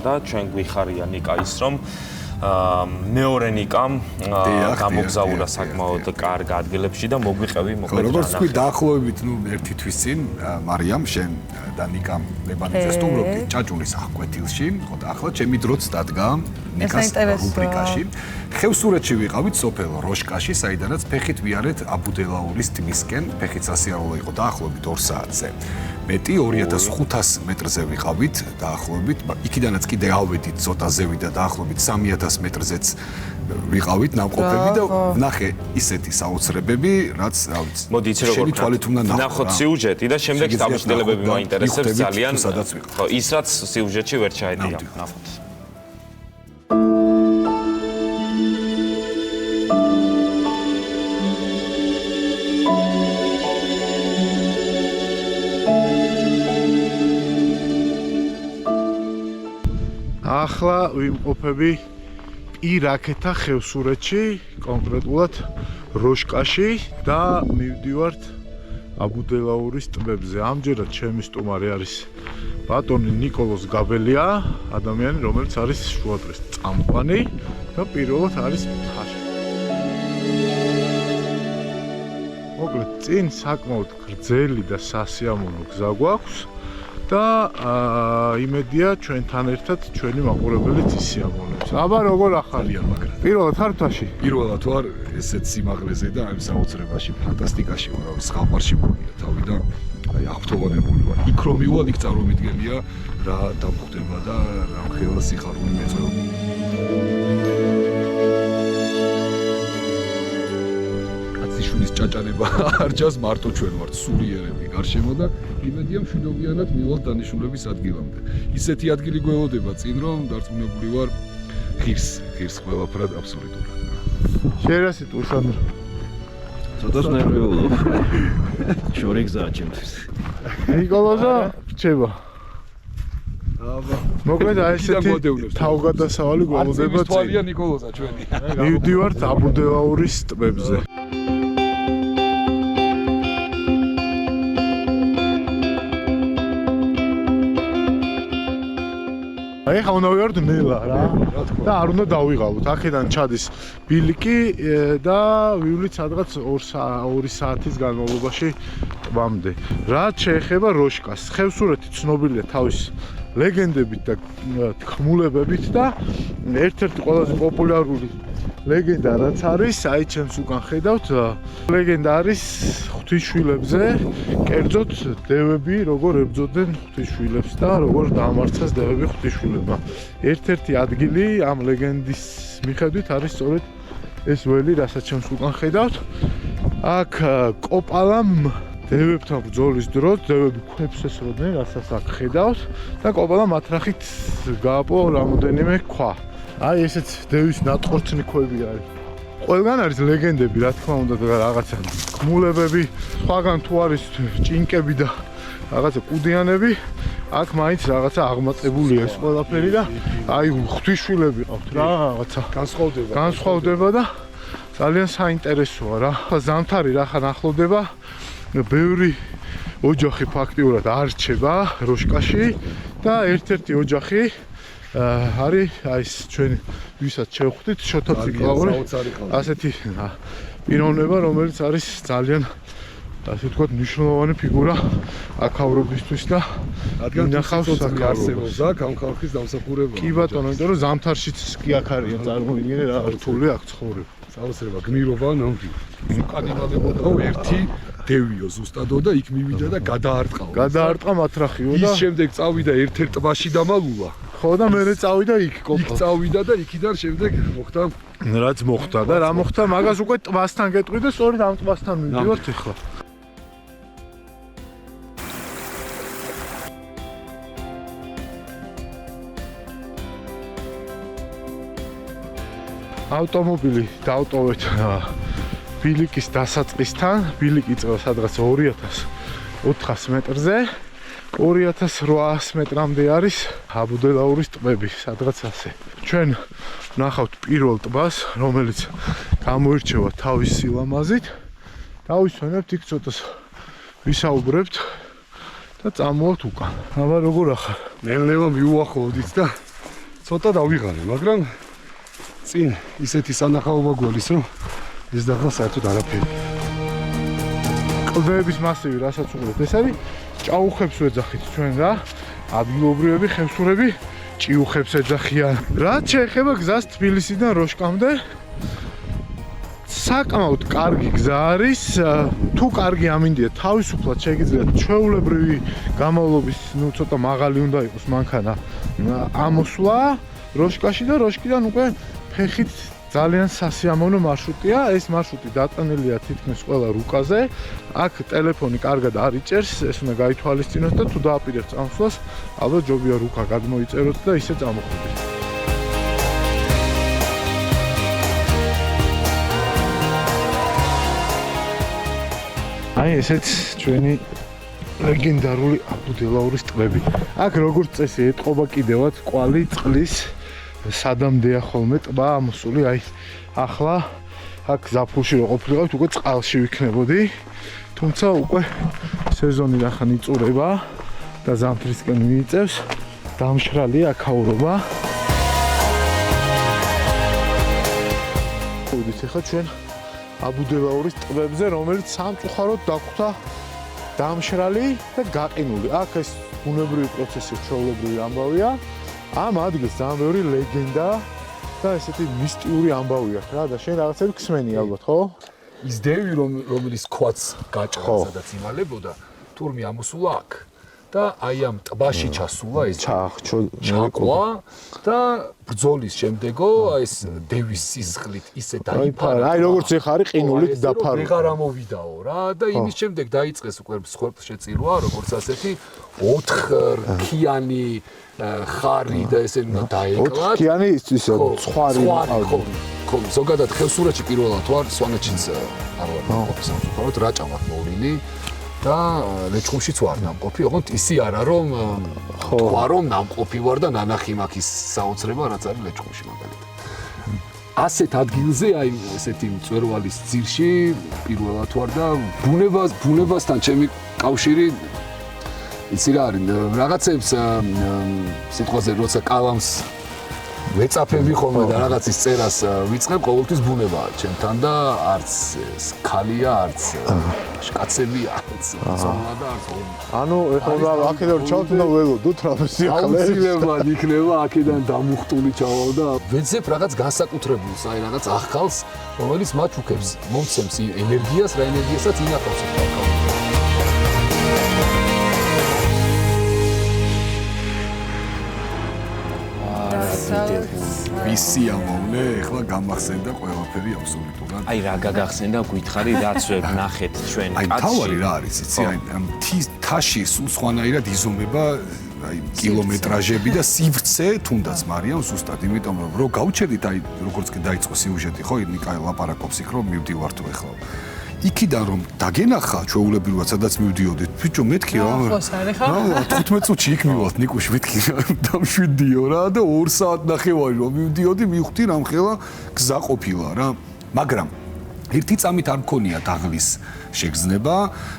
და ჩვენ გვიხარია ნიკა ის რომ მეორე ნიკამ გამოგზაურა საკმაოდ კარგ ადგილებში და მოგვიყევი მოკლედ. როგორც თქვი დაახლოებით ერთი თვის წინ მარიამ შენ და ნიკამ ლებანიძე სტუმრობდით ჭაჭულის აღკვეთილში, ხო და ახლა ჩემი დროც დადგა ნიკას რუბრიკაში. ხევსურეთში ვიყავით სოფელ როშკაში, საიდანაც ფეხით ვიარეთ აბუდელაურის ტბისკენ, ფეხით სასიარულო იყო დაახლოებით 2 საათზე. მეტი 2500 მეტრზე ვიყავით დაახლოებით, იქიდანაც კიდე ავედით ცოტა ზევით და დაახლოებით 3000 მეტრზეც ვიყავით ნამყოფები და ვნახე ისეთი საოცრებები, რაც რა ვიცი. მოდი იცი როგორ თვალით უნდა ნახოთ სიუჟეტი და შემდეგ დამოუკიდებლები მაინტერესებს ძალიან. ხო, ის რაც სიუჟეტში ვერ ჩაედია. ნახოთ. ახლა ვიმყოფები პირაქეთა ხევსურეთში, კონკრეტულად როშკაში და მივდივართ აბუდელაურის ტბებზე. ამჯერად ჩემი სტუმარი არის ბატონი ნიკოლოზ გაბელია, ადამიანი, რომელიც არის შუადღის წამყვანი და პირველად არის მხარში. მოკლედ, წინ საკმაოდ გრძელი და სასიამოვნო გზა გვაქვს. და იმედია ჩვენთან ერთად ჩვენი მაყურებელიც ისიამოვნებს. აბა როგორ ახალია მაგრამ. პირველად ხარ თაში? პირველად ვარ ესეთ სიმაღლეზე და ამ საოცრებაში, ფანტასტიკაში ვარ, სხალხარში მოვიდა თავი და აი აღფრთოვანებული ვარ. იქ რომ მივალ, იქ წარმომიდგენია რა დამხვდება და რა ხელა სიხარული მეწვევა. კაციშვილის ჭაჭანება არ ჭას მარტო ჩვენ ვართ სულიერები გარშემო და იმედია მშვიდობიანად მივალ დანიშნულების ადგილამდე. ისეთი ადგილი გველოდება წინ რომ დარწმუნებული ვარ ღირს ყველაფრად აბსოლუტურად. შერასით უსანდრო. ცოტას ნერვიულობ. შორი გზაა ჩემთვის. ნიკოლოზა რჩება. აბა. მოკლედ აი ესეთი თავგადასავალი გველოდება წინ. თვალია ნიკოლოზა ჩვენი. მივდივართ აბუდელაურის ტბებზე. აი ხა უნდა ვიყავთ ნელა რა და არ უნდა დავიღალოთ. აქედან ჩადის ბილიკი და ვივლით სადღაც 2 საათის განმავლობაში ტბამდე. რაც შეეხება როშკას, ხევსურეთი ცნობილია თავის ლეგენდებით და თქმულებებით და ერთ-ერთი ყველაზე პოპულარული ლეგენდა რაც არის, აი ჩემს უკან ხედავთ, ლეგენდა არის ღვთისშვილებზე, კერძოდ დევები როგორ ებრძოდნენ ღვთისშვილებს და როგორ დაამარცხეს დევები ღვთისშვილებმა. ერთ-ერთი ადგილი ამ ლეგენდის მიხედვით არის სწორედ ეს ველი, რასაც ჩემს უკან ხედავთ. აქ კოპალამ დევებთან ბრძოლის დროს დევები ქვებს ესროდნენ, რასაც აქ ხედავთ და კოპალამ ათრახით გააპო რამოდენიმე ქვა. აი ესეც დევის ნატყორცნი ქვები არის. ყველგან არის ლეგენდები, რა თქმა უნდა და რაღაცა ხმულებები, სხვაგან თუ არის ჭინკები და რაღაცა კუდიანები, აქ მაინც რაღაცა აღმაწებულია ეს ყველაფერი და აი ღვთისშვილები ყავთ რა რაღაცა განსხვავდება და ძალიან საინტერესოა რა. ზამთარი რახან ახლოვდება, ბევრი ოჯახი ფაქტიურად არ რჩება როშკაში და ერთ-ერთი ოჯახი არის აი ეს ჩვენ ვისაც შევხვდით შოთა ციკლაური ასეთი პიროვნება, რომელიც არის ძალიან ასე ვთქვათ მნიშვნელოვანი ფიგურა აქაურობისთვის და ინახავს არსებობს აქ ამ ხალხის დამსახურება. კი ბატონო, იმიტომ რომ ზამთარშიც კი აქ არიან წარმოიდგინე რა რთული აქ ცხოვრება. საოცრება გმირობა ნამდვილად. უკანინალებოდა ერთი დევიო ზუსტადო და იქ მივიდა და გადაარტყა მათრახიო და ის შემდეგ წავიდა ერთ-ერთ ტბაში დამალულა. ხო და მერე წავიდა იქ იქ წავიდა და იქიდან შემდეგ მოხდა რაც მოხდა და რა მოხდა მაგას უკვე ტბასთან გეტყვი და სწორედ ამ ტბასთან მივდივართ ახლა. ავტომობილი დავტოვეთ ბილიკის დასაწყისთან. ბილიკი იწყება სადღაც 2400 მეტრზე. 2800 მეტრამდე არის აბუდელაურის ტბები, სადღაც ასე. ჩვენ ვნახავთ პირველ ტბას, რომელიც გამოირჩევა თავის სილამაზით. დავისვენებთ იქ ცოტას ვისაუბრებთ და წამოვთ უკან. აბა როგორ ახარ? ნელ-ნელა მიუახლოვდით და ცოტა დავიღალე, მაგრამ წინ ისეთი სანახაობა გველის, რომ ეს დახლა საერთოდ არაფერი. კლდეების მასივი, რასაც უყურებთ, ეს არის ჭაუხებს ვეძახით ჩვენ რა. ადგილობრივები ხევსურები ჭიუხებს ეძახიან. რაც შეეხება გზას თბილისიდან როშკამდე, საკმაოდ კარგი გზა არის. თუ კარგი ამინდია, თავისუფლად შეგიძლიათ ჩვეულებრივი გამოვლობის, ცოტა მაღალი უნდა იყოს მანქანა ამოსვლა როშკაში და როშკიდან უკვე ფეხით ძალიან სასიამოვნო მარშრუტია. ეს მარშრუტი დატანილია თითქმის ყველა რუკაზე. აქ ტელეფონი კარგად არ იჭერს, ეს უნდა გაითვალისწინოთ და თუ დააპირებთ წამსვლას, ალბათ ჯობია რუკა გადმოიწეროთ და ისე წამოხვიდეთ. აი ესეც ჩვენი ლეგენდარული აბუდელაურის ტბები. აქ როგორც წესი ეტყობა კიდევაც კვალი წყლის სადამდეა ხოლმე ტბა ამოსული. აი ახლა აქ ზაფხულში რო ყოფილიყავით, უკვე წყალში ვიქნებოდი. თუმცა უკვე სეზონი რახან იწურება და ზამთრისკენ მიიწევს. დამშრალია აქაურობა. ვიდით ახლა ჩვენ აბუდელაურის ტბებზე, რომელიც სამწუხაროდ დაგვხვდა დამშრალი და გაყინული. აქ ეს ბუნებრივი პროცესი ჩვეულებრივი ამბავია. ამ ადგილს ძალიან ბევრი ლეგენდა და ესეთი მისტიური ამბავი აქვს რა და შენ რაღაცები ქსმენი ალბათ, ხო? ის დევი რომელიც ქვაც გაჭრა სადაც იმალებოდა, თურმე ამოსულა აქ და აი ამ ტბაში ჩასულა ეს ჩაკვა და ბრძოლის შემდეგო აი ეს დევის სიზღლით ისე დაიფარა. აი როგორც ეხა არის ყინულით დაფარული. ვეღარ ამოვიდაო რა და იმის შემდეგ დაიწყეს უკვე მსხვერპლშეწირვა, როგორც ასეთი 4 რქიანი ხარი და ესე უნდა დაეკლათ. 4 რქიანი ის ცხარი. ხო, ზოგადად ხევსურეთში პირველად ვარ, სვანეთშიც არ ვარ სამწუხაროდ რაჭა მაქვს მოვლილი და ლეჩხუმშიც ვარ ნამყოფი, ოღონდ ისი არა რომ თქვა რომ ნამყოფი ვარ და ნანახი მაქვს ის საოცრება რაც არის ლეჩხუმში მაგალითად. ასეთ ადგილზე აი ესეთი მწვერვალის ძირში პირველად ვარ და ბუნებასთან ჩემი კავშირი იცი რა არის რაღაცებს სიტყვაზე როცა კალამს ვეწაფები ხოლმე და რაღაცის წერას ვიწყებ, ყოველთვის ბუნებაა ჩემთან და არც ქალია, არც კაცებია, არც ზონა და არც ანუ ეხლა აქედან ჩავთ და ველოდოთ რა სიახლე. აუცილებლად იქნება აქედან დამუხტული ჩავალ და ვეძებ რაღაც განსაკუთრებულს, აი რაღაც ახალს, რომელიც მათ უქებს, მომცემს ენერგიას, რა ენერგიასაც ინახავს ახლა. ვისი ამოვნე, ეხლა გამახსენდა ყველაფერი აბსოლუტურად. აი რა გაგახსენდა გითხარი, რაც ვნახეთ ჩვენ კაცში. აი თავარი რა არის, იცი, აი თაში სულ სხვანაირად იზომება აი კილომეტრაჟები და სივრცე თუნდაც მარიამ ზუსტად, იმიტომ რომ გავჩერდით აი როგორც კი დაიწყო სიუჟეტი, ხო, ნიკა ლაპარაკობს იქ რომ მივდივარ თუ ეხლა. იქიდან რომ დაგენახა ჩვეულებრივად სადაც მივდიოდით, ბიჭო მეთქი რა. რა 15 წუთში იქ მივალთ ნიკუში მეთქი დამშვიდიო რა და 2 საათ ნახევარი რომ მივდიოდი, მივხვდი რამხელა გზა ყოფილა რა. მაგრამ ერთი წამით არ მქონია დაღლის შეგრძნება,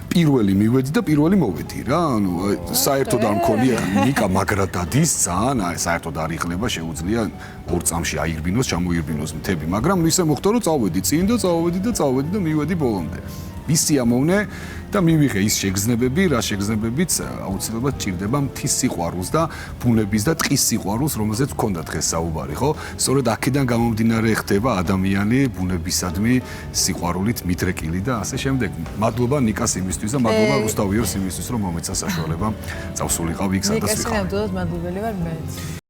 პირველი მივედი და პირველი მოვედი რა. ანუ საერთოდ არ მქონია ნიკა მაგრა დადის ძალიან, აი საერთოდ არ იღლება, შეუძლია 2 წამში აირბინოს, ჩამოირბინოს მთები, მაგრამ ისე მოხდა რომ წავედი წინ და წავედი და მივედი ბოლომდე. ვისი ამოვნე და მივიღე ის შეგრძნებები, რა შეგრძნებებიც აუცილებლად ჭირდება მთის სიყვარულს და ბუნების და ტყის სიყვარულს, რომელზეც ვქონდა დღეს საუბარი, ხო? სწორედ აქედან გამომდინარე ხდება ადამიანი ბუნებისადმი სიყვარულით მიდრეკილი და ასე შემდეგ. მადლობა ნიკას იმისთვის და მადლობა რუსთავიორს იმისთვის, რომ მომეცა საშუალება წავსულიყავ იქ სადაც ვიყავ. ნიკას ნამდვილად მადლობელი ვარ მეც.